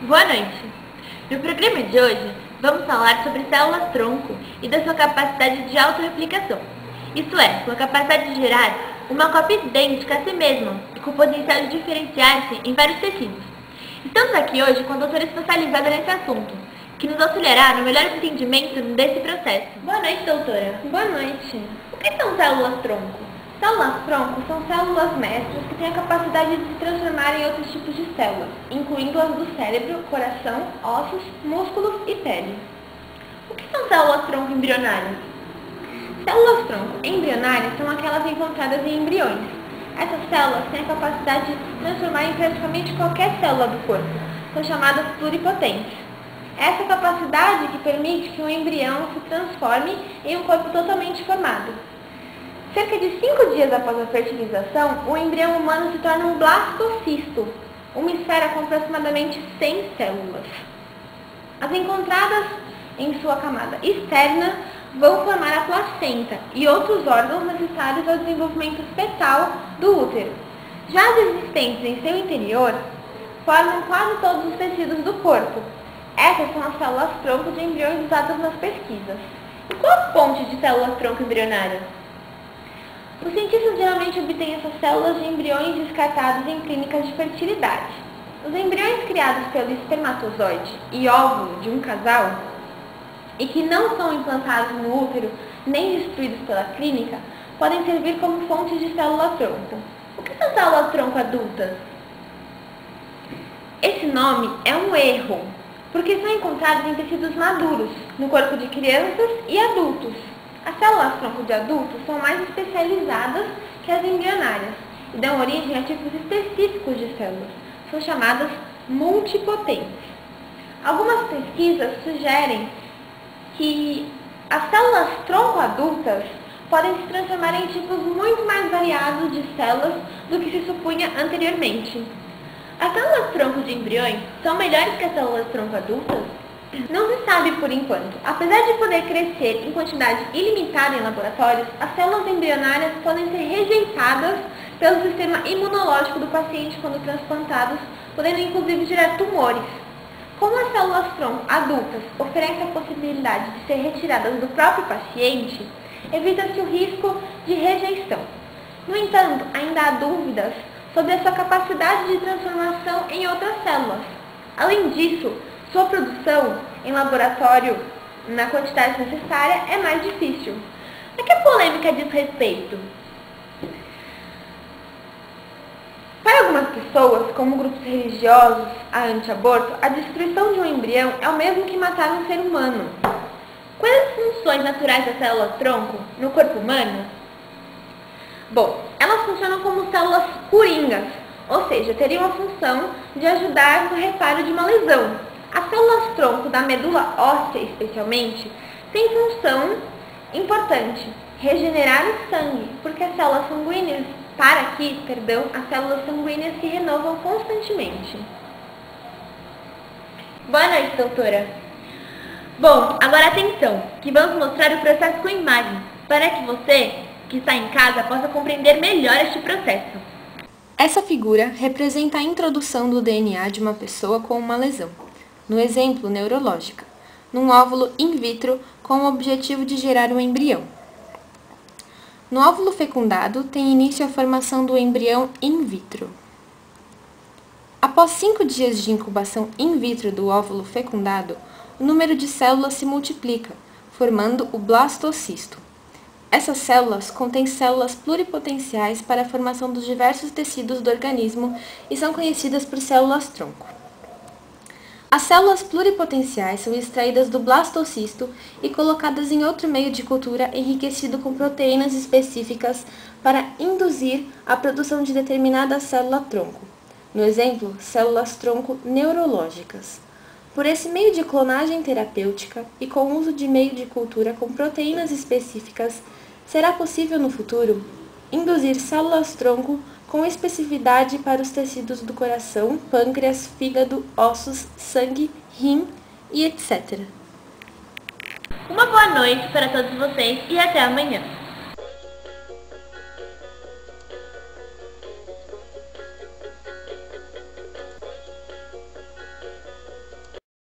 Boa noite! No programa de hoje, vamos falar sobre células-tronco e da sua capacidade de autorreplicação. Isto é, sua capacidade de gerar uma cópia idêntica a si mesma e com o potencial de diferenciar-se em vários tecidos. Estamos aqui hoje com a doutora especializada nesse assunto, que nos auxiliará no melhor entendimento desse processo. Boa noite, doutora! Boa noite! O que são células-tronco? Células-tronco são células mestras que têm a capacidade de se transformar em outros tipos de células, incluindo as do cérebro, coração, ossos, músculos e pele. O que são células-tronco embrionárias? Células-tronco embrionárias são aquelas encontradas em embriões. Essas células têm a capacidade de se transformar em praticamente qualquer célula do corpo, são chamadas pluripotentes. Essa capacidade que permite que um embrião se transforme em um corpo totalmente formado. Cerca de 5 dias após a fertilização, o embrião humano se torna um blastocisto, uma esfera com aproximadamente 100 células. As encontradas em sua camada externa vão formar a placenta e outros órgãos necessários ao desenvolvimento fetal do útero. Já as existentes em seu interior formam quase todos os tecidos do corpo. Essas são as células-tronco de embriões usadas nas pesquisas. E qual a fonte de células-tronco embrionárias? Os cientistas geralmente obtêm essas células de embriões descartados em clínicas de fertilidade. Os embriões criados pelo espermatozoide e óvulo de um casal e que não são implantados no útero nem destruídos pela clínica podem servir como fontes de célula-tronco. O que são células-tronco adultas? Esse nome é um erro, porque são encontrados em tecidos maduros, no corpo de crianças e adultos. As células-tronco de adultos são mais especializadas que as embrionárias e dão origem a tipos específicos de células. São chamadas multipotentes. Algumas pesquisas sugerem que as células-tronco adultas podem se transformar em tipos muito mais variados de células do que se supunha anteriormente. As células-tronco de embriões são melhores que as células-tronco adultas? Não se sabe por enquanto. Apesar de poder crescer em quantidade ilimitada em laboratórios, as células embrionárias podem ser rejeitadas pelo sistema imunológico do paciente quando transplantados, podendo inclusive gerar tumores. Como as células-tronco adultas oferecem a possibilidade de ser retiradas do próprio paciente, evita-se o risco de rejeição. No entanto, ainda há dúvidas sobre a sua capacidade de transformação em outras células. Além disso, sua produção em laboratório na quantidade necessária é mais difícil. A que polêmica diz respeito? Para algumas pessoas, como grupos religiosos a anti-aborto, a destruição de um embrião é o mesmo que matar um ser humano. Quais as funções naturais das células-tronco no corpo humano? Bom, elas funcionam como células coringas, ou seja, teriam a função de ajudar no reparo de uma lesão. As células-tronco da medula óssea, especialmente, têm função importante, regenerar o sangue, porque as células sanguíneas as células sanguíneas se renovam constantemente. Boa noite, doutora. Bom, agora atenção, que vamos mostrar o processo com imagens, para que você, que está em casa, possa compreender melhor este processo. Essa figura representa a introdução do DNA de uma pessoa com uma lesão, no exemplo neurológica, num óvulo in vitro com o objetivo de gerar um embrião. No óvulo fecundado, tem início a formação do embrião in vitro. Após 5 dias de incubação in vitro do óvulo fecundado, o número de células se multiplica, formando o blastocisto. Essas células contêm células pluripotenciais para a formação dos diversos tecidos do organismo e são conhecidas por células-tronco. As células pluripotenciais são extraídas do blastocisto e colocadas em outro meio de cultura enriquecido com proteínas específicas para induzir a produção de determinada célula-tronco. No exemplo, células-tronco neurológicas. Por esse meio de clonagem terapêutica e com o uso de meio de cultura com proteínas específicas, será possível no futuro induzir células-tronco com especificidade para os tecidos do coração, pâncreas, fígado, ossos, sangue, rim e etc. Uma boa noite para todos vocês e até amanhã.